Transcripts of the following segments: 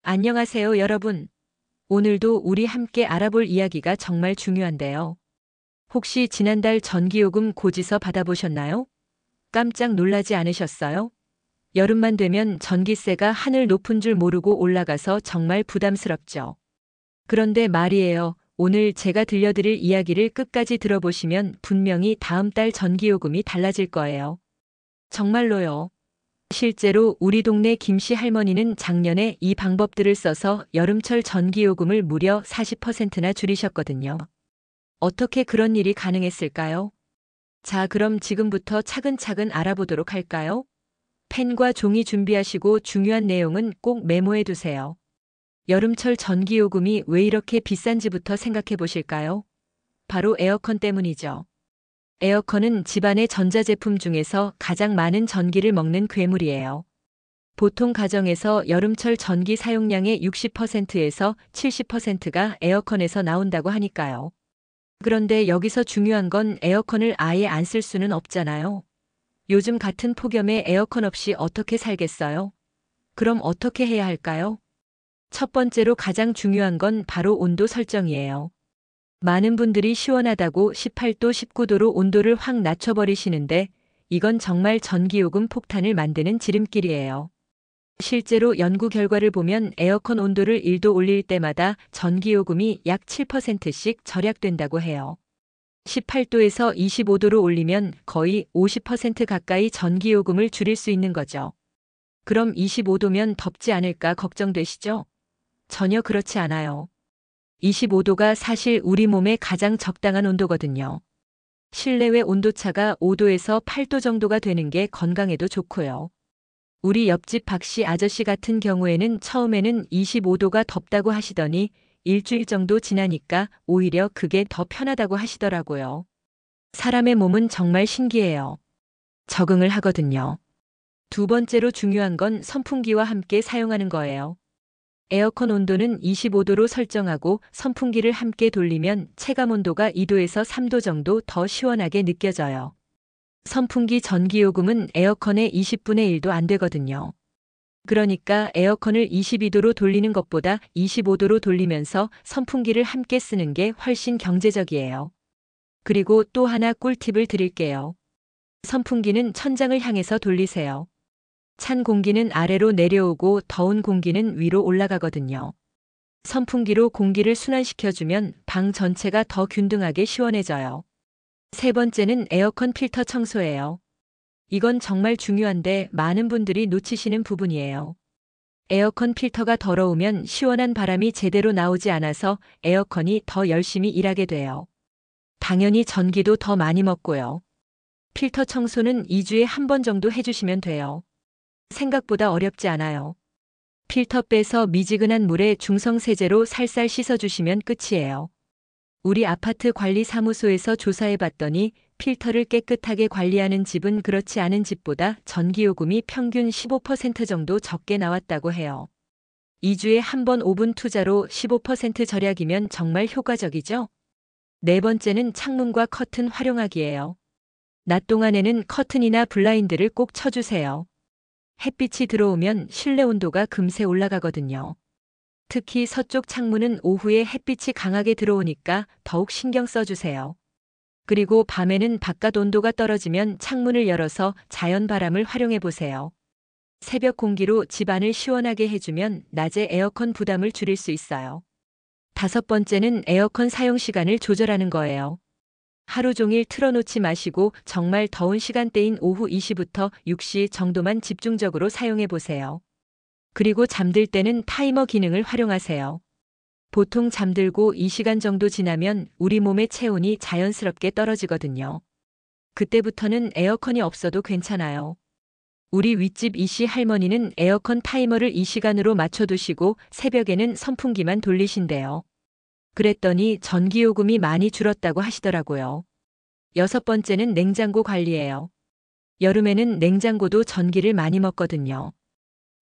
안녕하세요, 여러분. 오늘도 우리 함께 알아볼 이야기가 정말 중요한데요. 혹시 지난달 전기요금 고지서 받아보셨나요? 깜짝 놀라지 않으셨어요? 여름만 되면 전기세가 하늘 높은 줄 모르고 올라가서 정말 부담스럽죠. 그런데 말이에요. 오늘 제가 들려드릴 이야기를 끝까지 들어보시면 분명히 다음 달 전기요금이 달라질 거예요. 정말로요. 실제로 우리 동네 김씨 할머니는 작년에 이 방법들을 써서 여름철 전기요금을 무려 40%나 줄이셨거든요. 어떻게 그런 일이 가능했을까요? 자, 그럼 지금부터 차근차근 알아보도록 할까요? 펜과 종이 준비하시고 중요한 내용은 꼭 메모해 두세요. 여름철 전기요금이 왜 이렇게 비싼지부터 생각해 보실까요? 바로 에어컨 때문이죠. 에어컨은 집안의 전자제품 중에서 가장 많은 전기를 먹는 괴물이에요. 보통 가정에서 여름철 전기 사용량의 60%에서 70%가 에어컨에서 나온다고 하니까요. 그런데 여기서 중요한 건 에어컨을 아예 안 쓸 수는 없잖아요. 요즘 같은 폭염에 에어컨 없이 어떻게 살겠어요? 그럼 어떻게 해야 할까요? 첫 번째로 가장 중요한 건 바로 온도 설정이에요. 많은 분들이 시원하다고 18도, 19도로 온도를 확 낮춰버리시는데 이건 정말 전기요금 폭탄을 만드는 지름길이에요. 실제로 연구 결과를 보면 에어컨 온도를 1도 올릴 때마다 전기요금이 약 7%씩 절약된다고 해요. 18도에서 25도로 올리면 거의 50% 가까이 전기요금을 줄일 수 있는 거죠. 그럼 25도면 덥지 않을까 걱정되시죠? 전혀 그렇지 않아요. 25도가 사실 우리 몸에 가장 적당한 온도거든요. 실내외 온도차가 5도에서 8도 정도가 되는 게 건강에도 좋고요. 우리 옆집 박씨 아저씨 같은 경우에는 처음에는 25도가 덥다고 하시더니 일주일 정도 지나니까 오히려 그게 더 편하다고 하시더라고요. 사람의 몸은 정말 신기해요. 적응을 하거든요. 두 번째로 중요한 건 선풍기와 함께 사용하는 거예요. 에어컨 온도는 25도로 설정하고 선풍기를 함께 돌리면 체감 온도가 2도에서 3도 정도 더 시원하게 느껴져요. 선풍기 전기요금은 에어컨의 20분의 1도 안 되거든요. 그러니까 에어컨을 22도로 돌리는 것보다 25도로 돌리면서 선풍기를 함께 쓰는 게 훨씬 경제적이에요. 그리고 또 하나 꿀팁을 드릴게요. 선풍기는 천장을 향해서 돌리세요. 찬 공기는 아래로 내려오고 더운 공기는 위로 올라가거든요. 선풍기로 공기를 순환시켜주면 방 전체가 더 균등하게 시원해져요. 세 번째는 에어컨 필터 청소예요. 이건 정말 중요한데 많은 분들이 놓치시는 부분이에요. 에어컨 필터가 더러우면 시원한 바람이 제대로 나오지 않아서 에어컨이 더 열심히 일하게 돼요. 당연히 전기도 더 많이 먹고요. 필터 청소는 2주에 한 번 정도 해주시면 돼요. 생각보다 어렵지 않아요. 필터 빼서 미지근한 물에 중성세제로 살살 씻어주시면 끝이에요. 우리 아파트 관리사무소에서 조사해봤더니 필터를 깨끗하게 관리하는 집은 그렇지 않은 집보다 전기요금이 평균 15% 정도 적게 나왔다고 해요. 2주에 한 번 5분 투자로 15% 절약이면 정말 효과적이죠? 네 번째는 창문과 커튼 활용하기예요. 낮 동안에는 커튼이나 블라인드를 꼭 쳐주세요. 햇빛이 들어오면 실내 온도가 금세 올라가거든요. 특히 서쪽 창문은 오후에 햇빛이 강하게 들어오니까 더욱 신경 써주세요. 그리고 밤에는 바깥 온도가 떨어지면 창문을 열어서 자연 바람을 활용해 보세요. 새벽 공기로 집안을 시원하게 해주면 낮에 에어컨 부담을 줄일 수 있어요. 다섯 번째는 에어컨 사용 시간을 조절하는 거예요. 하루 종일 틀어놓지 마시고 정말 더운 시간대인 오후 2시부터 6시 정도만 집중적으로 사용해 보세요. 그리고 잠들 때는 타이머 기능을 활용하세요. 보통 잠들고 2시간 정도 지나면 우리 몸의 체온이 자연스럽게 떨어지거든요. 그때부터는 에어컨이 없어도 괜찮아요. 우리 윗집 이씨 할머니는 에어컨 타이머를 2시간으로 맞춰두시고 새벽에는 선풍기만 돌리신대요. 그랬더니 전기요금이 많이 줄었다고 하시더라고요. 여섯 번째는 냉장고 관리예요. 여름에는 냉장고도 전기를 많이 먹거든요.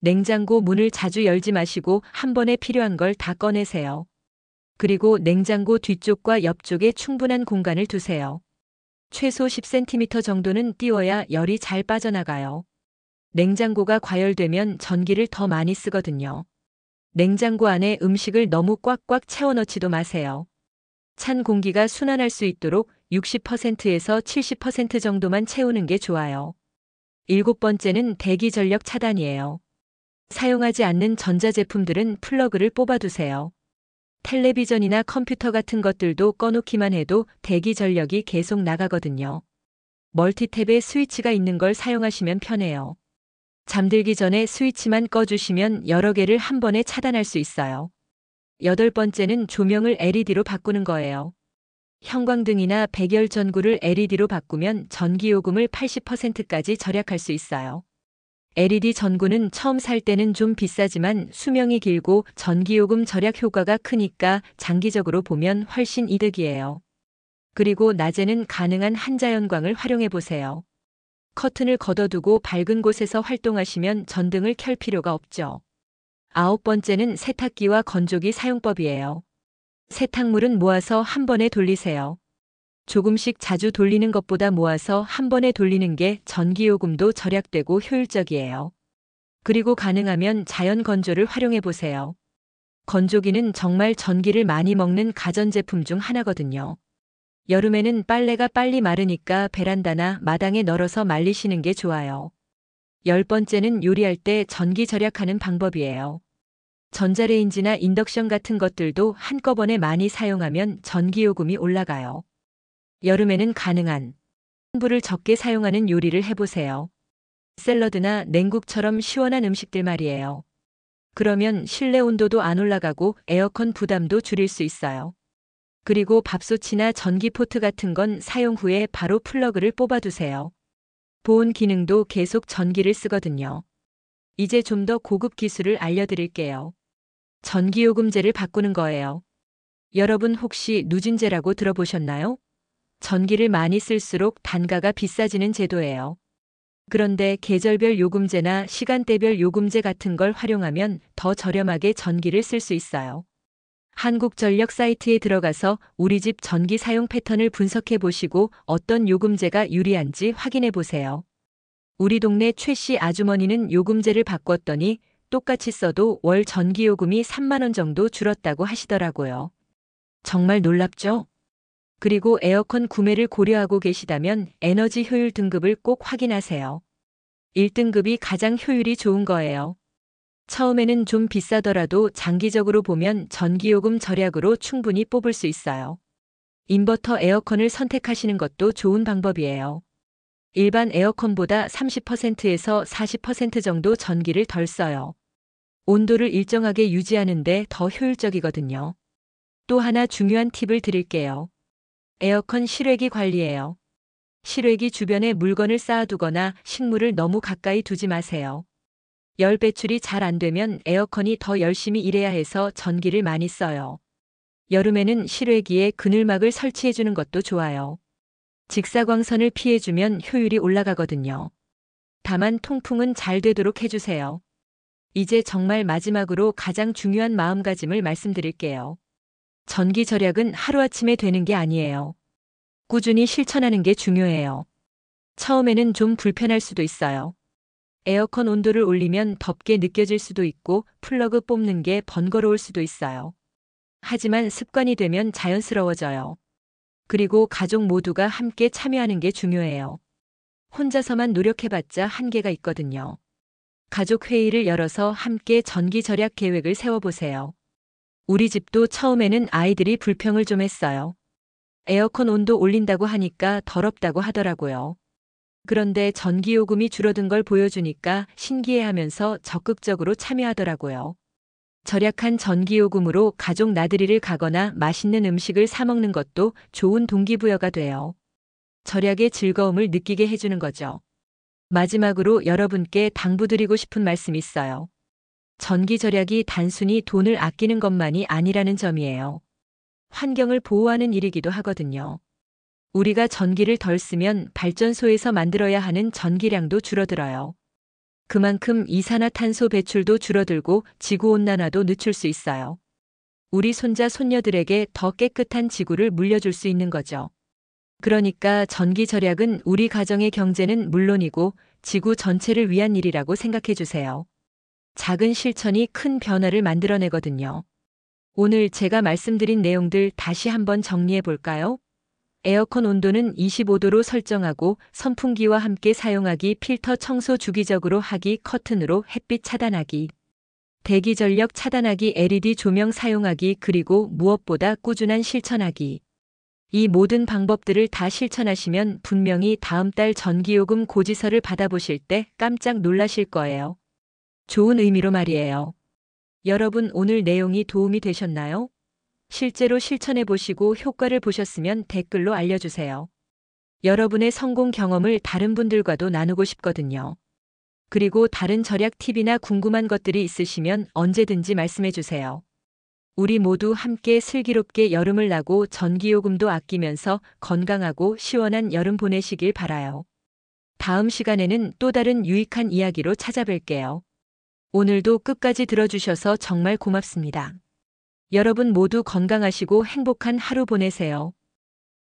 냉장고 문을 자주 열지 마시고 한 번에 필요한 걸 다 꺼내세요. 그리고 냉장고 뒤쪽과 옆쪽에 충분한 공간을 두세요. 최소 10cm 정도는 띄워야 열이 잘 빠져나가요. 냉장고가 과열되면 전기를 더 많이 쓰거든요. 냉장고 안에 음식을 너무 꽉꽉 채워넣지도 마세요. 찬 공기가 순환할 수 있도록 60%에서 70% 정도만 채우는 게 좋아요. 일곱 번째는 대기 전력 차단이에요. 사용하지 않는 전자제품들은 플러그를 뽑아두세요. 텔레비전이나 컴퓨터 같은 것들도 꺼놓기만 해도 대기 전력이 계속 나가거든요. 멀티탭에 스위치가 있는 걸 사용하시면 편해요. 잠들기 전에 스위치만 꺼주시면 여러 개를 한 번에 차단할 수 있어요. 여덟 번째는 조명을 LED로 바꾸는 거예요. 형광등이나 백열 전구를 LED로 바꾸면 전기요금을 80%까지 절약할 수 있어요. LED 전구는 처음 살 때는 좀 비싸지만 수명이 길고 전기요금 절약 효과가 크니까 장기적으로 보면 훨씬 이득이에요. 그리고 낮에는 가능한 한자연광을 활용해 보세요. 커튼을 걷어두고 밝은 곳에서 활동하시면 전등을 켤 필요가 없죠. 아홉 번째는 세탁기와 건조기 사용법이에요. 세탁물은 모아서 한 번에 돌리세요. 조금씩 자주 돌리는 것보다 모아서 한 번에 돌리는 게 전기요금도 절약되고 효율적이에요. 그리고 가능하면 자연 건조를 활용해 보세요. 건조기는 정말 전기를 많이 먹는 가전제품 중 하나거든요. 여름에는 빨래가 빨리 마르니까 베란다나 마당에 널어서 말리시는 게 좋아요. 열 번째는 요리할 때 전기 절약하는 방법이에요. 전자레인지나 인덕션 같은 것들도 한꺼번에 많이 사용하면 전기요금이 올라가요. 여름에는 가능한 불을 적게 사용하는 요리를 해보세요. 샐러드나 냉국처럼 시원한 음식들 말이에요. 그러면 실내 온도도 안 올라가고 에어컨 부담도 줄일 수 있어요. 그리고 밥솥이나 전기포트 같은 건 사용 후에 바로 플러그를 뽑아두세요. 보온 기능도 계속 전기를 쓰거든요. 이제 좀 더 고급 기술을 알려드릴게요. 전기요금제를 바꾸는 거예요. 여러분 혹시 누진제라고 들어보셨나요? 전기를 많이 쓸수록 단가가 비싸지는 제도예요. 그런데 계절별 요금제나 시간대별 요금제 같은 걸 활용하면 더 저렴하게 전기를 쓸 수 있어요. 한국전력 사이트에 들어가서 우리 집 전기 사용 패턴을 분석해 보시고 어떤 요금제가 유리한지 확인해 보세요. 우리 동네 최 씨 아주머니는 요금제를 바꿨더니 똑같이 써도 월 전기요금이 3만 원 정도 줄었다고 하시더라고요. 정말 놀랍죠? 그리고 에어컨 구매를 고려하고 계시다면 에너지 효율 등급을 꼭 확인하세요. 1등급이 가장 효율이 좋은 거예요. 처음에는 좀 비싸더라도 장기적으로 보면 전기요금 절약으로 충분히 뽑을 수 있어요. 인버터 에어컨을 선택하시는 것도 좋은 방법이에요. 일반 에어컨보다 30%에서 40% 정도 전기를 덜 써요. 온도를 일정하게 유지하는데 더 효율적이거든요. 또 하나 중요한 팁을 드릴게요. 에어컨 실외기 관리예요. 실외기 주변에 물건을 쌓아두거나 식물을 너무 가까이 두지 마세요. 열 배출이 잘 안 되면 에어컨이 더 열심히 일해야 해서 전기를 많이 써요. 여름에는 실외기에 그늘막을 설치해주는 것도 좋아요. 직사광선을 피해주면 효율이 올라가거든요. 다만 통풍은 잘 되도록 해주세요. 이제 정말 마지막으로 가장 중요한 마음가짐을 말씀드릴게요. 전기 절약은 하루아침에 되는 게 아니에요. 꾸준히 실천하는 게 중요해요. 처음에는 좀 불편할 수도 있어요. 에어컨 온도를 올리면 덥게 느껴질 수도 있고 플러그 뽑는 게 번거로울 수도 있어요. 하지만 습관이 되면 자연스러워져요. 그리고 가족 모두가 함께 참여하는 게 중요해요. 혼자서만 노력해봤자 한계가 있거든요. 가족 회의를 열어서 함께 전기 절약 계획을 세워보세요. 우리 집도 처음에는 아이들이 불평을 좀 했어요. 에어컨 온도 올린다고 하니까 더럽다고 하더라고요. 그런데 전기요금이 줄어든 걸 보여주니까 신기해하면서 적극적으로 참여하더라고요. 절약한 전기요금으로 가족 나들이를 가거나 맛있는 음식을 사 먹는 것도 좋은 동기부여가 돼요. 절약의 즐거움을 느끼게 해주는 거죠. 마지막으로 여러분께 당부드리고 싶은 말씀이 있어요. 전기 절약이 단순히 돈을 아끼는 것만이 아니라는 점이에요. 환경을 보호하는 일이기도 하거든요. 우리가 전기를 덜 쓰면 발전소에서 만들어야 하는 전기량도 줄어들어요. 그만큼 이산화탄소 배출도 줄어들고 지구온난화도 늦출 수 있어요. 우리 손자 손녀들에게 더 깨끗한 지구를 물려줄 수 있는 거죠. 그러니까 전기 절약은 우리 가정의 경제는 물론이고 지구 전체를 위한 일이라고 생각해 주세요. 작은 실천이 큰 변화를 만들어내거든요. 오늘 제가 말씀드린 내용들 다시 한번 정리해 볼까요? 에어컨 온도는 25도로 설정하고 선풍기와 함께 사용하기, 필터 청소 주기적으로 하기, 커튼으로 햇빛 차단하기, 대기 전력 차단하기, LED 조명 사용하기, 그리고 무엇보다 꾸준한 실천하기. 이 모든 방법들을 다 실천하시면 분명히 다음 달 전기요금 고지서를 받아보실 때 깜짝 놀라실 거예요. 좋은 의미로 말이에요. 여러분, 오늘 내용이 도움이 되셨나요? 실제로 실천해 보시고 효과를 보셨으면 댓글로 알려주세요. 여러분의 성공 경험을 다른 분들과도 나누고 싶거든요. 그리고 다른 절약 팁이나 궁금한 것들이 있으시면 언제든지 말씀해 주세요. 우리 모두 함께 슬기롭게 여름을 나고 전기요금도 아끼면서 건강하고 시원한 여름 보내시길 바라요. 다음 시간에는 또 다른 유익한 이야기로 찾아뵐게요. 오늘도 끝까지 들어주셔서 정말 고맙습니다. 여러분 모두 건강하시고 행복한 하루 보내세요.